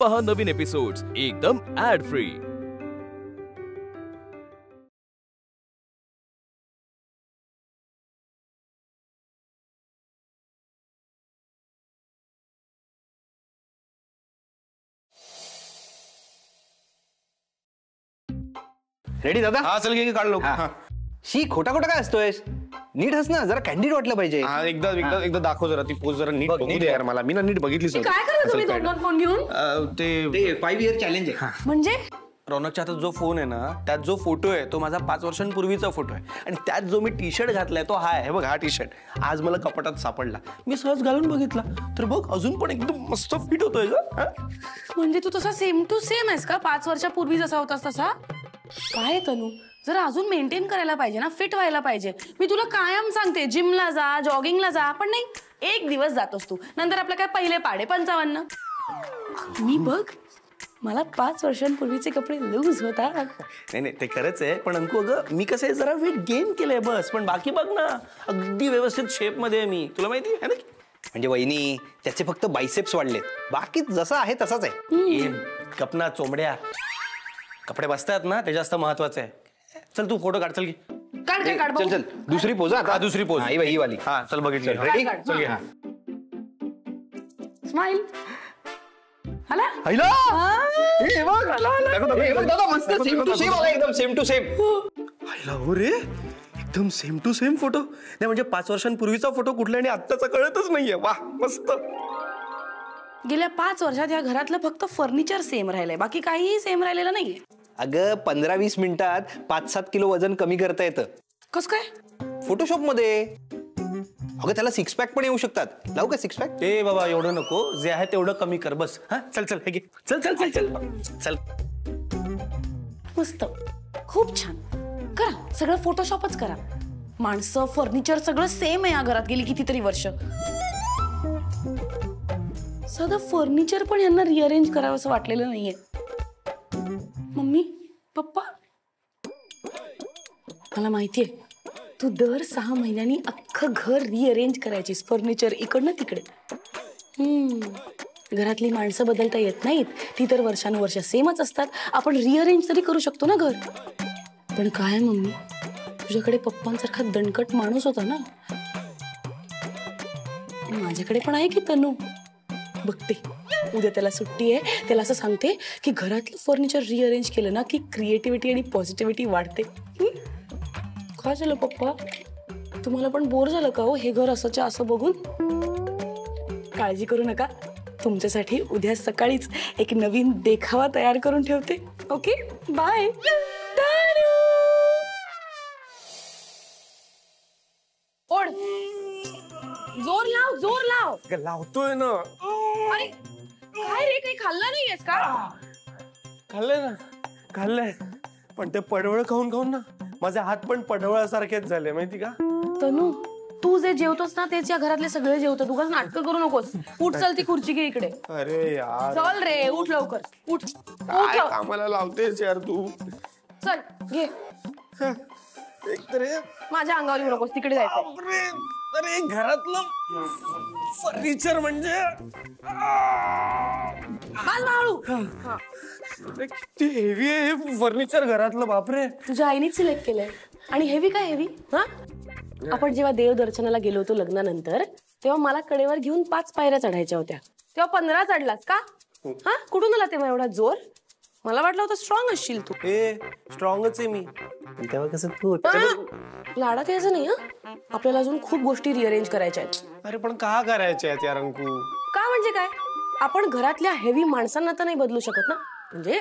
पहा नवीन एपिसोड्स एकदम add free. Ready दादा? हा चल घे काढ लवकर. हा शी खोटा खोटा काय असतोयस? नीट हस ना, जरा कॅन्डिड वाटलं पाहिजे. हा एकदा दाखव जरा ती पोज जरा नीट बघू दे यार मला. मी ना नीट बघितलीच काय करता तुम्ही दोन फोन घेऊन? ते 5 इयर चॅलेंज आहे. म्हणजे रौनकच्या हातात जो फोन आहे ना त्यात जो फोटो आहे तो माझा 5 वर्षांपूर्वीचा फोटो आहे आणि त्यात जो मी टी शर्ट घातलाय तो हा आहे बघ. हा टी शर्ट आज मला कपाटात सापडला. मी सहज घालून बघितला तर बघ अजून पण एकदम मस्त फिट होतोय ग. म्हणजे तू तसा सेम टू सेम आहेस का? 5 वर्षापूर्वी जसा होतास तसा? काय तनू, जरा अजून मेंटेन करायला पाहिजे ना, फिट व्हायला पाहिजे. मी तुला कायम सांगते जिमला जा, जॉगिंगला जा, पण नाही, एक दिवस जातोस तू, नंतर आपलं काय पहिले पाडे 55. मी बघ, मला 5 वर्षांपूर्वीचे कपडे लूज होता. नाही ते खरंच आहे, पण अंकु अगं मी कसं आहे जरा वेट गेन केलंय बस. पण बाकी बघ ना अगदी व्यवस्थित शेप मध्ये आहे मी. तुला माहिती आहे ना? म्हणजे वहिनी त्याचे फक्त बायसेप्स वाढलेत, बाकी जसं आहे तसाच आहे. कपना चोंबड्या कपडे बसतात ना ते जास्त महत्वाचं आहे. चल तू फोटो काढ. चल काढ चल दुसरी पोज. हा दुसरी पोज ही वाली. हा चल बघितलं. रेडी? चल घे. स्माइल. आला दादा मस्त सेम टू सेम आला, एकदम सेम टू सेम. हो रे एकदम सेम टू सेम फोटो. नाही म्हणजे 5 वर्षांपूर्वीचा फोटो कुठला आणि आत्ताचा कळतच नाहीये. वा मस्त. गेल्या 5 वर्षात या घरातलं फक्त फर्निचर सेम राहिलंय, बाकी काहीही सेम राहिलेलं नाहीये. अगं 15-20 मिनिटात 5-7 किलो वजन कमी करता येतं. कस काय? फोटोशॉप मध्ये. अगं त्याला 6 पॅक पण येऊ शकतात. लावू का 6 पॅक? ए बाबा एवढं नको, जे आहे तेवढं कमी कर बस. हा चल हे घे. चल मस्त, खूप छान. करा सगळं फोटोशॉपच करा. माणसं फर्निचर सगळं सेम आहे या घरात गेली कितीतरी वर्ष. सगळं फर्निचर पण यांना रिअरेंज करावं असं वाटलेलं नाहीये. मम्मी पप्पा, मला माहितीये तू दर 6 महिन्यांनी अख्खं घर रिअरेंज करायचीस, फर्निचर इकडनं तिकडे. घरातली माणसं बदलता येत नाहीत, ती तर वर्षानुवर्ष सेमच असतात. आपण रिअरेंज तरी करू शकतो ना घर. पण काय मम्मी, तुझ्याकडे पप्पांसारखा दणकट माणूस होता ना. माझ्याकडे पण आहे की तनू. बघते उद्या त्याला सुट्टी आहे, त्याला असं सांगते की घरातलं फर्निचर रिअरेंज केलं ना की क्रिएटिव्हिटी आणि पॉझिटिव्हिटी वाढते. काय झालं पप्पा, तुम्हाला पण बोर झालं का हो हे घर असंच्या असं बघून? काळजी करू नका, तुमच्यासाठी उद्या सकाळीच एक नवीन देखावा तयार करून ठेवते. Okay bye. ओढ, जोर लाव. लावतोय ना. अरे काय रे, काही खाल्लं नाहीयेस का? खाल्लंय पण ते पडवळ खाऊन ना माझे हात पण पडवळासारखेच झाले माहिती का? तनू तू जे जेवतोस ना तेच या घरातले सगळे जेवतात. उगाच नाटकं करू नकोस. उठ, चल ती खुर्ची घे इकडे. अरे यार चल रे, उठ लवकर, उठ. काय कामाला लावतेस यार तू. चल घे. एक तर माझ्या अंगावर येऊ नकोस, तिकडे जायचं. अरे घरातलं फर्निचर म्हणजे किती हेवी आहे हे फर्निचर घरातलं. बापरे, तुझ्या आईनेच सिलेक्ट केलंय. आणि हेवी काय हेवी? हा, आपण जेव्हा देवदर्शनाला गेलो होतो लग्नानंतर, तेव्हा मला कडेवर घेऊन 5 पायऱ्या चढायच्या होत्या. तेव्हा 15 चढलास का? हा, कुठून आला तेव्हा एवढा जोर? मला वाटलं होतं स्ट्रॉंग असशील तू. स्ट्रॉंगच आहे मी. तेव्हा कसं तू लाडात यायचं नाही. आपल्याला अजून खूप गोष्टी रिअरेंज करायच्या आहेत. अरे पण का करायच्या आहेत यार अंकू? का म्हणजे काय? आपण घरातल्या हेवी माणसांना तर नाही बदलू शकत ना. म्हणजे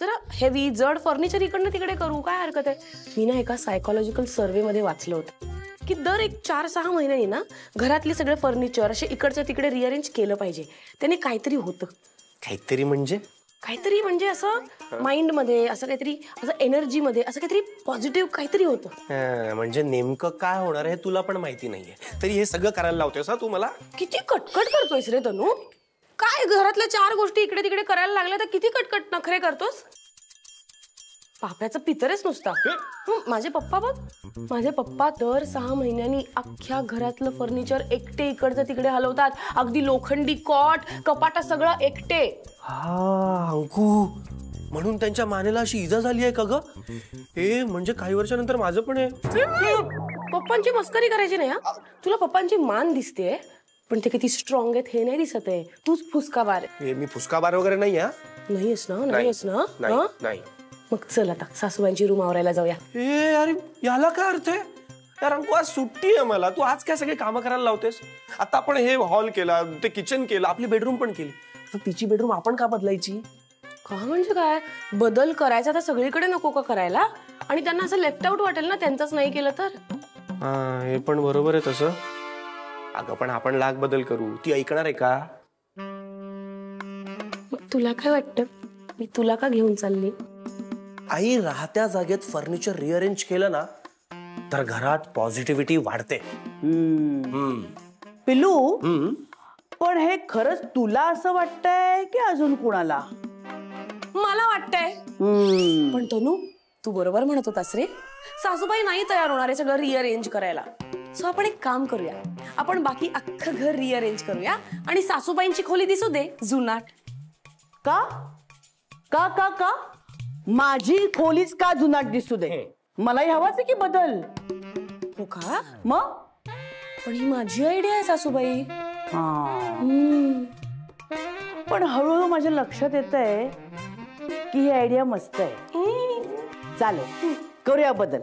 जरा हेवी जड फर्निचर इकडनं तिकडे करू, काय हरकत आहे? मी ना एका सायकोलॉजिकल सर्व्हे मध्ये वाचलं होतं की दर एक 4-6 महिन्यांनी ना घरातले सगळे फर्निचर असे इकडच्या तिकडे रिअरेंज केलं पाहिजे. त्याने काहीतरी होतं. काहीतरी म्हणजे असं माइंड मध्ये असं काहीतरी, असं एनर्जी मध्ये असं काहीतरी पॉझिटिव्ह काहीतरी होतं. म्हणजे नेमकं काय होणार आहे तुला पण माहिती नाहीये, तरी हे सगळं करायला लावतोयस तू मला. किती कटकट करतोयस रे तनू. काय घरातल्या 4 गोष्टी इकडे तिकडे करायला लागल्या तर किती कटकट नखरे करतोस. पाप्याचं पितरच नुसता. माझे पप्पा बघ, माझे पप्पा दर 6 महिन्यांनी अख्ख्या घरातलं फर्निचर एकटे इकडचं तिकडे हलवतात. अगदी लोखंडी कॉट कपाटा सगळं एकटे. हा अंकू, म्हणून त्यांच्या मानेला अशी इजा झाली आहे का ग? हे म्हणजे काही वर्षानंतर माझं पण आहे. पप्पांची मस्करी करायची नाही हा. तुला पप्पांची मान दिसते पण ते किती स्ट्रॉंग आहेत हे नाही दिसत आहे. तूच फुसकाबार आहे. मी फुसकाबार वगैरे नाही हा. नाहीस ना, नाहीस ना. नाही. मग चल आता सासूबाईंची रूम आवरायला जाऊया. ए अरे याला काय अर्थ आहे यार अंकू? आज सुट्टी आहे मला. तू आज काय सगळे कामं करायला लावतेस? आता आपण हे हॉल केला, ते किचन केलं, आपली बेडरूम पण केली. तर तिची बेडरूम आपण का बदलायची? का म्हणजे काय बदल करायचा तर सगळीकडे नको का करायला? आणि त्यांना असं लेफ्ट आउट वाटेल ना त्यांचंच नाही केलं तर. हा हे पण बरोबर आहे तसं. अगं पण आपण लाख बदल करू, ती ऐकणार आहे का? मग तुला काय वाटतं मी तुला का घेऊन चालली? आई राहत्या जागेत फर्निचर रिअरेंज केलं ना तर घरात पॉझिटिव्हिटी वाढते. पिलू, पण हे खरंच तुला असं वाटतंय की अजून कुणाला? मला वाटतंय. पण तनू तू बरोबर म्हणत होतास रे. सासूबाई नाही तयार होणार आहे सगळं रिअरेंज करायला. सो आपण एक काम करूया, आपण बाकी अख्खं घर रिअरेंज करूया आणि सासूबाईंची खोली दिसू दे जुनाट. का का का का माझी खोलीच का जुनाट दिसू दे? मलाही हवाच आहे की बदल. हो का? मग पण ही माझी आयडिया आहे सासूबाई. पण हळूहळू माझ्या लक्षात येत आहे की ही आयडिया मस्त आहे. चालेल, करूया बदल.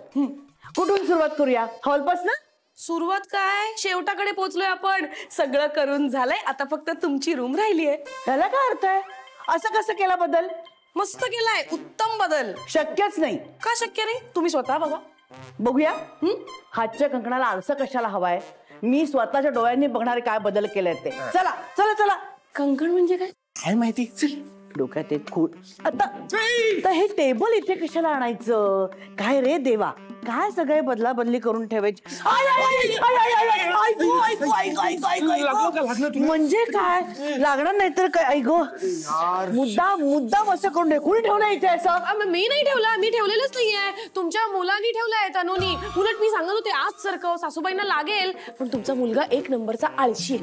कुठून सुरुवात करूया? हॉलपासून? सुरुवात काय, शेवटाकडे पोहोचलोय आपण. सगळं करून झालंय, आता फक्त तुमची रूम राहिली आहे. त्याला काय अर्थ आहे? असं कसं केला बदल? मस्त केलाय, उत्तम बदल. शक्यच नाही. का शक्य नाही? तुम्ही स्वतः बघा. बघूया. हातच्या कंकणाला आरसा कशाला हवाय? मी स्वतःच्या डोळ्यांनी बघणारे काय बदल केले ते. चला चला चला. कंकण म्हणजे काय? काय माहिती? डोक्यात एक खूट. आता हे टेबल इथे कशाला आणायचं? काय रे देवा, काय सगळे बदला बदली करून ठेवायची? म्हणजे काय लागणार नाही तर काय? ऐक मुद्दाम असं करून ढेकून ठेवलं इथे असं? मी नाही ठेवला, मी ठेवलेलंच नाहीये. तुमच्या मुलांनी ठेवलंय तनुनी. उलट मी सांगत होते आज सारखं सासूबाईंना लागेल, पण तुमचा मुलगा एक नंबरचा आळशी.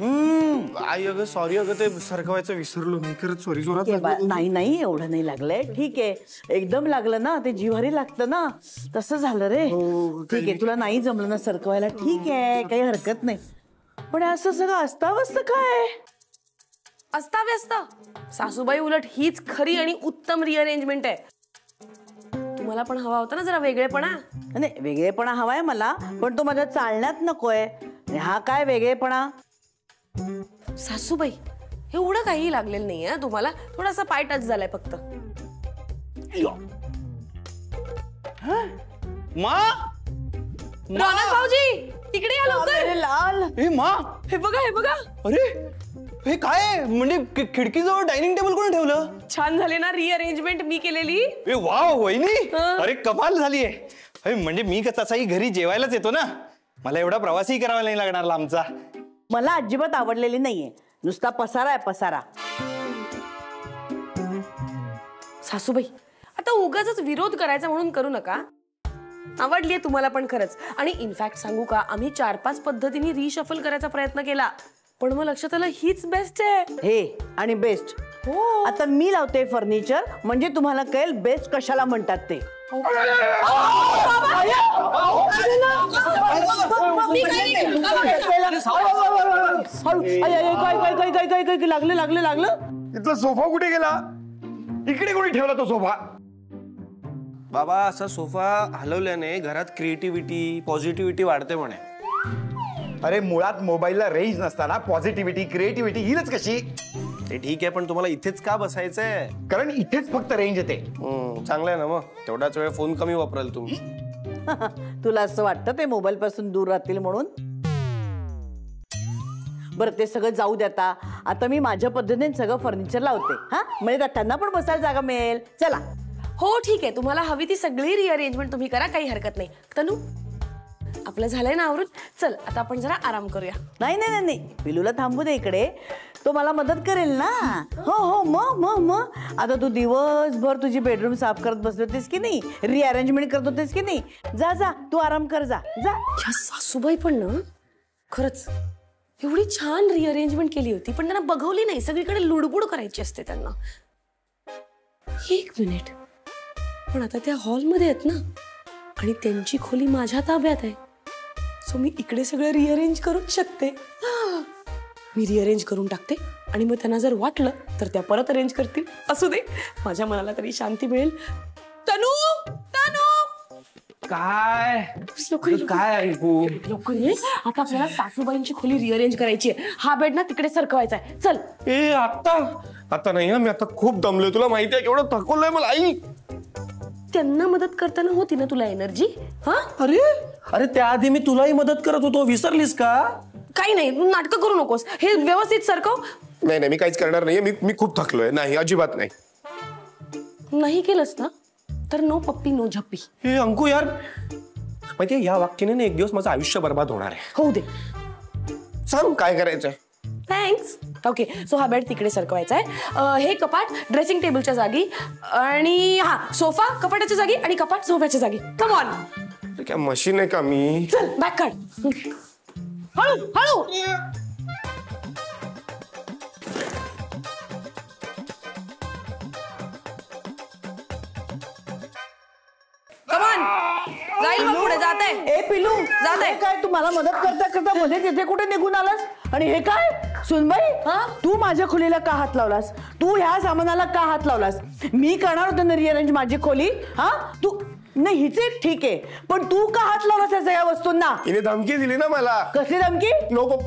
आई अगं सॉरी, अगं ते सरकवायचं विसरलो मी. खरंच सॉरी. जोरात नाही एवढं नाही लागलंय. ठीक आहे, एकदम लागलं ना ते जिव्हारी लागतं ना, तसं झालं रे. ठीक आहे, तुला नाही जमलं ना सरकवायला, ठीक आहे, काही हरकत नाही. पण असं सगळं अस्ताव्यस्त काय? अस्ताव्यस्त? सासूबाई उलट हीच खरी आणि उत्तम रिअरेंजमेंट आहे. तुम्हाला पण हवा होता ना जरा वेगळेपणा? नाही, वेगळेपणा हवाय मला, पण तो माझ्या चालण्यात नकोय. हा काय वेगळेपणा? सासूबाई एवढं काही लागलेलं नाहीये तुम्हाला, थोडासा पाय टच झालाय फक्त. रौनक भाऊजी इकडे या लवकर. लाल, ए मा, हे बघा हे बघा. अरे हे काय आहे? म्हणजे खिडकीजवळ डायनिंग टेबल कोण ठेवलं? छान झाले ना रिअरेंजमेंट मी केलेली. ए वाव वहिनी, अरे कमाल झालीये. म्हणजे मी तसाही घरी जेवायलाच येतो ना, मला एवढा प्रवासही करावा नाही लागणार लांबचा. मला अजिबात आवडलेली नाहीये. नुसता पसारा आहे पसारा. सासूबाई आता उगाच विरोध करायचा म्हणून करू नका. आवडलीये तुम्हाला पण खरंच. आणि इनफॅक्ट सांगू का, आम्ही 4-5 पद्धतीने रिशफल करायचा प्रयत्न केला, पण मग लक्षात आलं हीच बेस्ट आहे. हे आणि बेस्ट. हो आता मी लावते फर्निचर, म्हणजे तुम्हाला कळेल बेस्ट कशाला म्हणतात ते. लागलं लागलं लागलं. इथला सोफा कुठे गेला? इकडे कोणी ठेवला तो सोफा? बाबा असा सोफा हलवल्याने घरात क्रिएटिव्हिटी पॉझिटिव्हिटी वाढते म्हणे. अरे मुळात मोबाईलला रेंज नसताना पॉझिटिव्हिटी क्रिएटिव्हिटी येईलच कशी? ते ठीक आहे, पण तुम्हाला इथेच का बसायचंय? कारण इथेच फक्त रेंज येते. चांगलं आहे ना, मग तेवढाच वेळ फोन कमी वापराल तुम्ही. तुला असं वाटतं ते मोबाईल पासून दूर राहतील म्हणून? बरं ते सगळं जाऊ द्या. आता मी माझ्या पद्धतीने सगळं फर्निचर लावते. हा म्हणजे त्यांना पण बसायला जागा मिळेल. चला. हो ठीक आहे, तुम्हाला हवी ती सगळी रिअरेंजमेंट तुम्ही करा, काही हरकत नाही. तनू आपलं झालंय ना आवरून. चल आता आपण जरा आराम करूया. नाही नाही नाही नाही, पिलूला थांबू दे इकडे. तो मला मदत करेल ना. हो हो, मग आता तू दिवसभर तुझी बेडरूम साफ करत बसली होतीस की नाही, रिअरेंजमेंट करत होतीस की नाही. जा जा, तू आराम कर, जा जा. या सासूबाई पण ना खरंच एवढी छान रिअरेंजमेंट केली होती, पण त्यांना बघवली नाही. सगळीकडे लुडबुड करायची असते त्यांना. एक मिनिट, पण आता त्या हॉलमध्ये आहेत ना आणि त्यांची खोली माझ्या ताब्यात आहे. सो मी इकडे सगळं रिअरेंज करूच शकते. मी रिअरेंज करून टाकते आणि मग त्यांना जर वाटलं तर त्या परत अरेंज करतील. असू दे, माझ्या मनाला तरी शांती मिळेल. तनू तनू काय लवकर काय ऐकू? लवकर ये. आता आपल्याला सासूबाईंची खोली रिअरेंज करायची आहे. हा बेड ना तिकडे सरकवायचा आहे. चल. ए आता नाही ना, मी आता खूप दमलोय. तुला माहिती आहे केवढं थकवलंय मला. आई, त्यांना मदत करताना होती ना तुला एनर्जी? हा, अरे अरे त्याआधी मी तुलाही मदत करत होतो, विसरलीस का? काही नाही, नाटक करू नकोस. हे व्यवस्थित सरकव. नाही मी काहीच करणार नाहीये. मी खूप थकलोय. नाही, अजिबात नाही. नाही केलंस ना तर नो पप्पी नो झप्पी. हे अंकू यार, माहितीये या वाक्याने ना एक दिवस माझं आयुष्य बर्बाद होणार आहे. होऊ दे. सांग काय करायचंय. थँक्स. ओके, सो हा बेड तिकडे सरकवायचा आहे. हे कपाट ड्रेसिंग टेबलच्या जागी आणि हा सोफा कपाटाच्या जागी आणि कपाट सोफ्याच्या जागी. Come on. काय मशीन आहे का मी? चल बॅक काढ. हळू हळू. Come on. जाईल मग पुढे. जाते. ए पिलू, जाते. हे काय तू मला मदत करता करता मध्ये तिथे कुठे निघून आलास? आणि हे काय सुनबाई, तू माझ्या खोलीला का हात लावलास? तू ह्या सामानाला का हात लावलास? मी करणार होते ना रिअरेंज माझी खोली. हा, तू नाही हिचे ठीक आहे, पण तू का हात लावलास या सगळ्या वस्तूंना? हिने धमकी दिली ना मला. कसली धमकी? नको.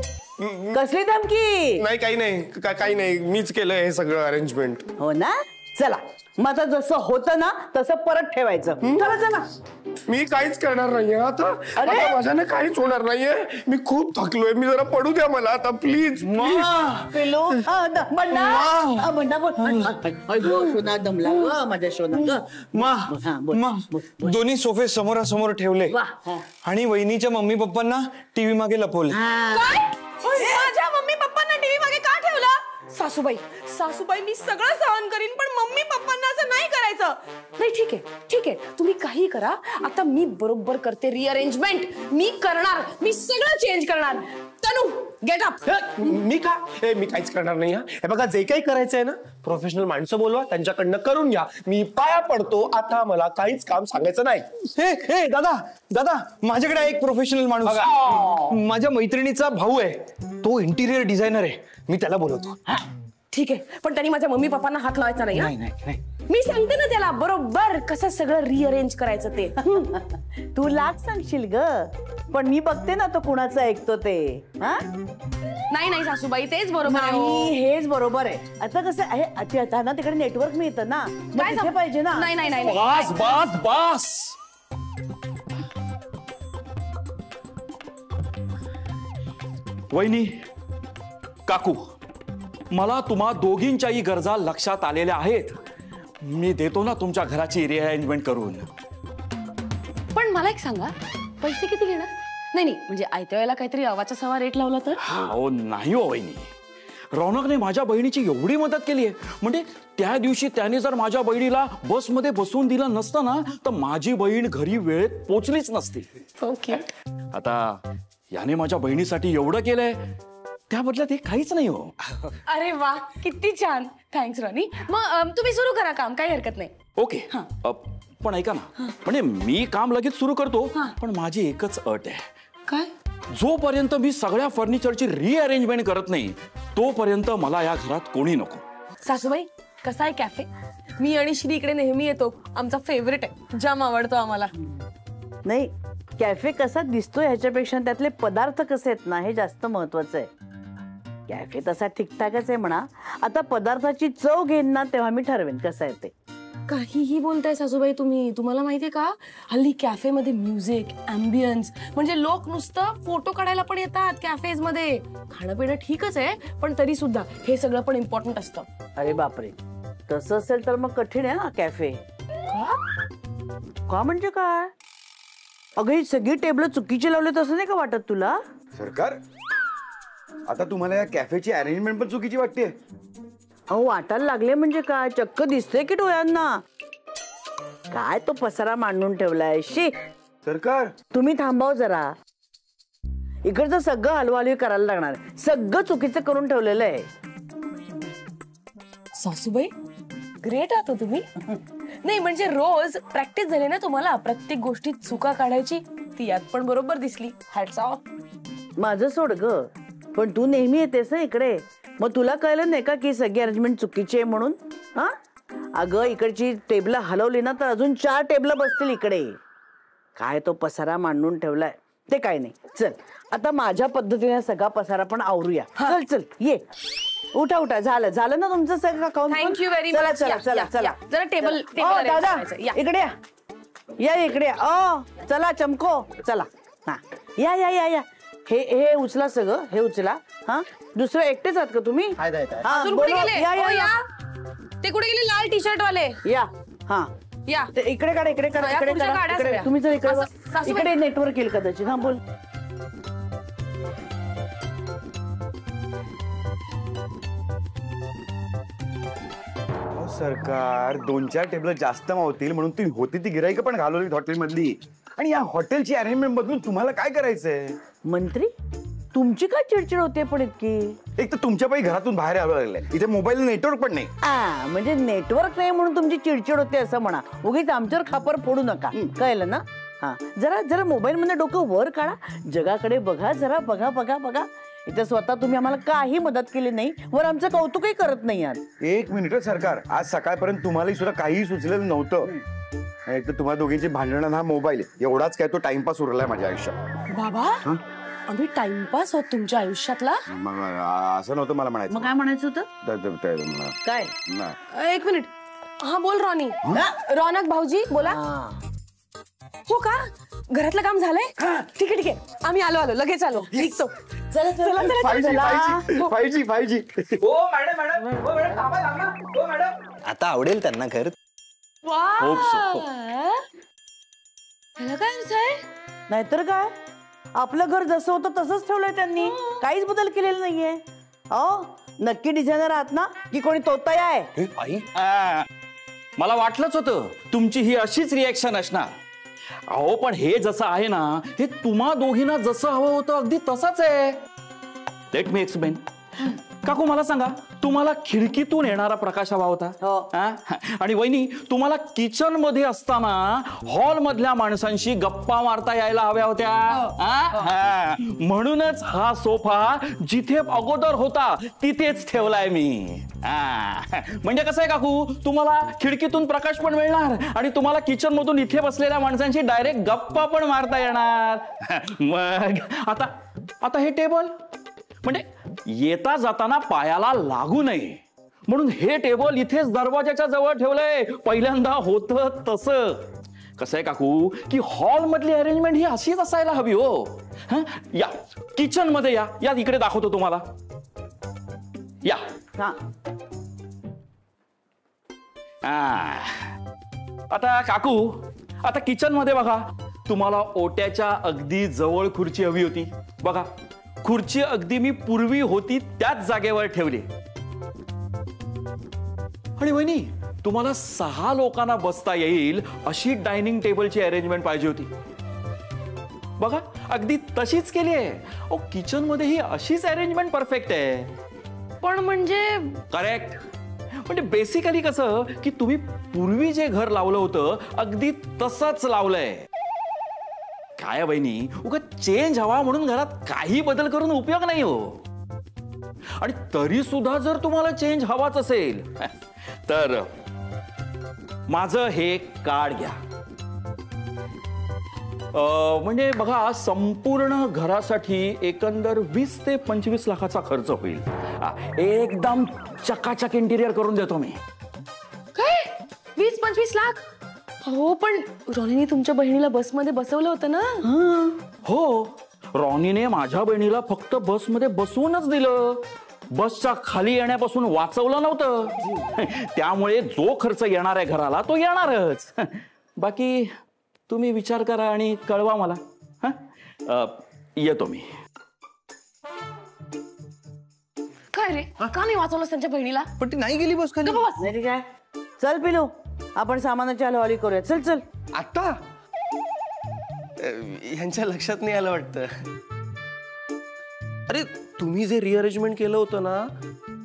कसली धमकी? नाही काही नाही, काही नाही. मीच केलं हे सगळं अरेंजमेंट. हो ना. चला, मग आता जसं होतं ना तसं परत ठेवायचं. चला चला. मी काहीच करणार नाहीये आता. आता माझ्याने काहीच होणार नाहीये. मी खूप थकलोय. मी जरा पडू द्या मला आता प्लीज. पिलू, सोना दमला ग माझ्या सोना. दोन्ही सोफे समोरासमोर ठेवले आणि वहिनीच्या मम्मी पप्पांना टीव्ही मागे लपवले. माझ्या मम्मी पप्पांना टीव्ही मागे का ठेवलं? सासूबाई सासूबाई मी सगळं सहन करीन, पण मम्मी पप्पांना असं नाही करायचं. नाही ठीक आहे ठीक आहे, तुम्ही काही करा. आता मी बरोबर करते रिअरेंजमेंट. मी करणार, मी सगळं चेंज करणार. तनू गेट अप. मी का? मी काहीच करणार नाही. हे बघा, जे काही करायचंय ना, प्रोफेशनल माणसं बोलवा, त्यांच्याकडनं करून घ्या. मी पाया पडतो. आता मला काहीच काम सांगायचं नाही. हे दादा माझ्याकडे एक प्रोफेशनल माणूस, माझ्या मैत्रिणीचा भाऊ आहे. तो इंटिरियर डिझायनर आहे. मी त्याला बोलवतो. ठीक आहे, पण त्यांनी माझ्या मम्मी पप्पांना हात लावायचा नाही. नाही. मी सांगते ना त्याला बरोबर कसं सगळं रिअरेंज करायचं ते. तू लाग सांगशील ग, पण मी बघते ना तो कुणाचं ऐकतो ते. हा, नाही सासूबाई, तेच बरोबर आहे. नाही हेच बरोबर आहे. आता कसं आहे, आता ना तिकडे नेटवर्क मिळतं ना, काय तिथे पाहिजे ना. नाही बस. वहिनी, काकू, मला तुम्हा दोघींच्याही गरजा लक्षात आलेल्या आहेत. मी देतो ना तुमच्या घराची रिअरेंजमेंट करून. पण मला एक सांगा, पैसे किती घेणार? नाही म्हणजे आयत्या वेळेला काहीतरी आवाचा सवा रेट लावला तर? हो नाही हो वहिनी, रौनकने माझ्या बहिणीची एवढी मदत केली आहे. म्हणजे त्या दिवशी त्याने जर माझ्या बहिणीला बसमध्ये बसवून दिलं नसतं ना, तर माझी बहीण घरी वेळेत पोचलीच नसती. ओके. आता याने माझ्या बहिणीसाठी एवढं केलंय, त्या बदल्यात हे काहीच नाही हो. अरे वा, किती छान. Thanks Ronnie. मग तुम्ही सुरू करा काम, काही हरकत नाही. ओके. पण ऐका ना, म्हणजे मी काम लगेच सुरू करतो, पण माझी एकच अट आहे. काय? जोपर्यंत मी सगळ्या फर्निचरची रिअरेंजमेंट करत नाही, तोपर्यंत मला या घरात कोणी नको. सासूबाई, कसा आहे कॅफे? मी आणि श्री इकडे नेहमी येतो. आमचा फेवरेट आहे, जाम आवडतो आम्हाला. नाही, कॅफे कसा दिसतो ह्याच्यापेक्षा त्यातले पदार्थ कसे आहेत ना, हे जास्त महत्वाचं आहे. कॅफे तसा ठीकठाकच आहे म्हणा. आता पदार्थाची चव घेईन ना, तेव्हा मी ठरवेन कसं आहे ते. काहीही बोलताय सासूबाई तुम्ही. तुम्हाला माहितीये का, हल्ली कॅफेमध्ये म्युझिक, अँबियन्स, म्हणजे लोक नुसतं फोटो काढायला पण येतात कॅफेज मध्ये. खाणं पिणं ठीकच आहे, पण तरी सुद्धा हे सगळं पण इम्पॉर्टंट असतं. अरे बापरे, तसं असेल तर मग कठीण आहे हा कॅफे. का म्हणजे काय? अगं ही सगळी टेबल चुकीची लावली असं नाही का वाटत तुला? सरकार, आता तुम्हाला या कॅफेची अरेंजमेंट पण चुकीची वाटते? अहो वाटायला लागले म्हणजे काय, चक्क दिसते की डोळ्यांना. काय तो पसारा मांडून ठेवलाय. शी सरकार, तुम्ही थांबाव जरा. इकडचं सगळं हलवाहलवी करायला लागणार. सगळं चुकीचं करून ठेवलेलं आहे. सासूबाई ग्रेट आहात हो तुम्ही. नाही म्हणजे रोज प्रॅक्टिस झाली ना तुम्हाला प्रत्येक गोष्टीत चुका काढायची, ती यात पण बरोबर दिसली. Hats off. माझं सोड ग, पण तू नेहमी येतेस ना इकडे, मग तुला कळलं नाही का की सगळी अरेंजमेंट चुकीची आहे म्हणून? हा अगं इकडची टेबल हलवली ना तर अजून 4 टेबल बसतील इकडे. काय तो पसारा मांडून ठेवलाय ते काय नाही. चल आता माझ्या पद्धतीने सगळा पसारा पण आवरूया. चल चल ये, उठा उठा. झालं झालं ना तुमचं सगळं अकाउंट? Thank you very much. चला चला चला चला. जरा टेबल दादा इकडे या, या इकडे या. चला चमको चला. हा या या या या. हे उचला सगळं, हे उचला. हा दुसरं एकटेच आहात का तुम्ही? हा, अजून बोलवा. कुठे गेले? या या ओ, या ते कुठे गेले लाल टी शर्ट वाले? या. हा या ते इकडे काढा, इकडे काढा, या इकडे पुढच्या काढा, गाड्या इकडे. सगळ्या. तुम्ही जर इकडे सासूबाई. इकडे नेटवर्क येईल कदाचित. हा बोल. सरकार 2-4 टेबल जास्त मावतील म्हणून ती होती ती गिराईक पण घालवली हॉटेल मधली. आणि या हॉटेलची अरेंजमेंट बदलून तुम्हाला काय करायचंय? मंत्री तुमची काय चिडचिड होते पण इतकी? एक तर तुमच्या पायी घरातून बाहेर यावं लागलंय. इथे मोबाईल नेटवर्क पण नाही. म्हणजे नेटवर्क नाही म्हणून तुमची चिडचिड होते असं म्हणा. उगीच आमच्यावर खापर फोडू नका. कळलं ना? हा जरा जरा मोबाईल मध्ये डोकं वर काढा, जगाकडे बघा जरा. बघा बघा बघा. इथे स्वतः तुम्ही आम्हाला काही मदत केली नाही, वर आमचं कौतुकही करत नाही यार. 1 मिनिट सरकार, आज सकाळपर्यंत तुम्हाला सुद्धा काहीही सुचलेलं नव्हतं. एक तर तुम्हाला दोघींची भांडणं, हा मोबाईल एवढाच काय तो टाइमपास उरलाय माझ्या आयुष्यात. बाबा आम्ही टाइमपास होत तुमच्या आयुष्यातला? मग असं नव्हतं मला म्हणायचं. मग काय म्हणायचं होतं? काय? नाही. 1 मिनिट. हा बोल रॉनी. रौनक भाऊजी बोला. हो का? घरातलं काम झालंय? ठीक आहे ठीक आहे, आम्ही आलो लगेच आलो. निघतो. चला चला चला. 5G. आता आवडेल त्यांना घर. ह्याला काय अर्थ आहे? नाहीतर काय, आपलं घर जसं होतं तसंच ठेवलंय त्यांनी. काहीच बदल केलेला नाहीये. नक्की डिझायनर आहात ना की कोणी तोताय आहे? आई मला वाटलंच होतं तुमची ही अशीच रिएक्शन असणार. अहो पण हे जसं आहे ना, हे तुम्हा दोघींना जसं हवं होतं अगदी तसंच आहे. Let me explain. काकू मला सांगा, तुम्हाला खिडकीतून येणारा प्रकाश हवा होता? आणि वहिनी तुम्हाला किचन मध्ये असताना हॉल मधल्या माणसांशी गप्पा मारता यायला हव्या होत्या. म्हणूनच हा सोफा जिथे अगोदर होता तिथेच ठेवलाय मी. म्हणजे कसं आहे काकू, तुम्हाला खिडकीतून प्रकाश पण मिळणार आणि तुम्हाला किचन मधून इथे बसलेल्या माणसांशी डायरेक्ट गप्पा पण मारता येणार. मग आता हे टेबल म्हणजे येता जाताना पायाला लागू नये म्हणून हे टेबल इथेच दरवाजाच्या जवळ ठेवलंय. पहिल्यांदा होतं तसं. कसं आहे काकू की हॉल मधली अरेंजमेंट ही अशीच असायला हवी हो. या किचन मध्ये या. या इकडे दाखवतो तुम्हाला. या. आता काकू, आता किचन मध्ये बघा, तुम्हाला ओट्याच्या अगदी जवळ खुर्ची हवी होती. बघा खुर्ची अगदी मी पूर्वी होती त्याच जागेवर ठेवली. आणि वहिनी तुम्हाला 6 लोकांना बसता येईल अशी डायनिंग टेबलची अरेंजमेंट पाहिजे होती. बघा अगदी तशीच केली आहे. किचन मध्ये ही अशीच अरेंजमेंट परफेक्ट आहे. पण म्हणजे करेक्ट. म्हणजे बेसिकली कसं की तुम्ही पूर्वी जे घर लावलं होतं अगदी तसंच लावलंय. काय वहिनी, उगाच चेंज हवा म्हणून घरात काही बदल करून उपयोग नाही हो. आणि तरी सुद्धा जर तुम्हाला चेंज हवाच असेल तर माझं हे कार्ड घ्या. म्हणजे बघा संपूर्ण घरासाठी एकंदर 20 ते 25 लाखाचा खर्च होईल. एकदम चकाचक इंटिरियर करून देतो मी. काय 20-25 लाख? हो पण रॉनीने तुमच्या बहिणीला बसमध्ये बसवलं होतं ना? हो, रॉनीने माझ्या बहिणीला फक्त बसमध्ये बसवूनच दिलं. बसच्या खाली येण्यापासून वाचवलं नव्हतं. त्यामुळे जो खर्च येणार आहे घराला तो येणारच. बाकी तुम्ही विचार करा आणि कळवा मला. हा, येतो मी. काय रे का नाही वाचवलंस त्यांच्या बहिणीला? पण ती नाही गेली बस खाली. नाही काय चल पिलू आपण सामानाची हलवाली करूया. चल चल. आता ह्यांच्या लक्षात नाही आलं वाटतं. अरे तुम्ही जे रिअरेंजमेंट केलं होतं ना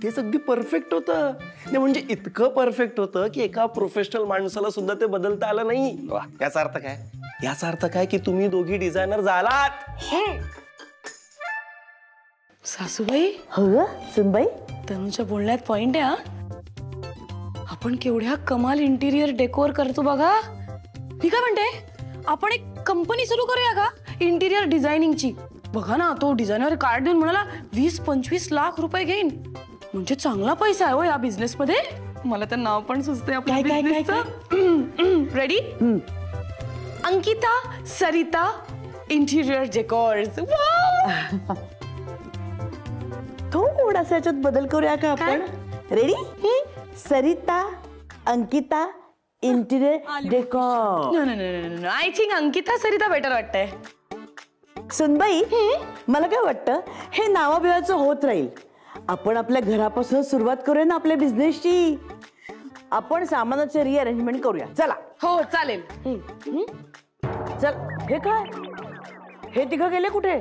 तेच अगदी परफेक्ट होतं. नाही म्हणजे इतकं परफेक्ट होतं की एका प्रोफेशनल माणसाला सुद्धा ते बदलता आलं नाही. याचा अर्थ काय? याचा अर्थ काय की तुम्ही दोघी डिझायनर झालात. सासूबाई हो सुनबाई. तनुच्या बोलण्यात पॉइंट आहे. हा आपण केवढ्या कमाल इंटिरियर डेकोर करतो बघा. मी काय म्हणते आपण एक कंपनी सुरू करूया का इंटिरियर डिझायनिंगची? बघा ना तो डिझायनर कार्ड देऊन म्हणाला 20-25 लाख रुपये घेईन. म्हणजे चांगला पैसा आहे हो या बिझनेस मध्ये. मला तर नाव पण सुचते आपल्या बिझनेसचं. Ready? Ankita Sarita interior decors. थोडासा याच्यात बदल करूया का आपण? Ready? Sarita Ankita interior decor. I think Ankita Sarita better वाटतंय. सुनबाई मला काय वाटतं हे नावाबिवाचं होत राहील. आपण आपल्या घरापासून सुरुवात करूया ना आपल्या बिझनेसची. आपण सामानाचे रिअरेंजमेंट करूया. चला. हो चालेल. चल. हे काय हे तिघं गेले कुठे?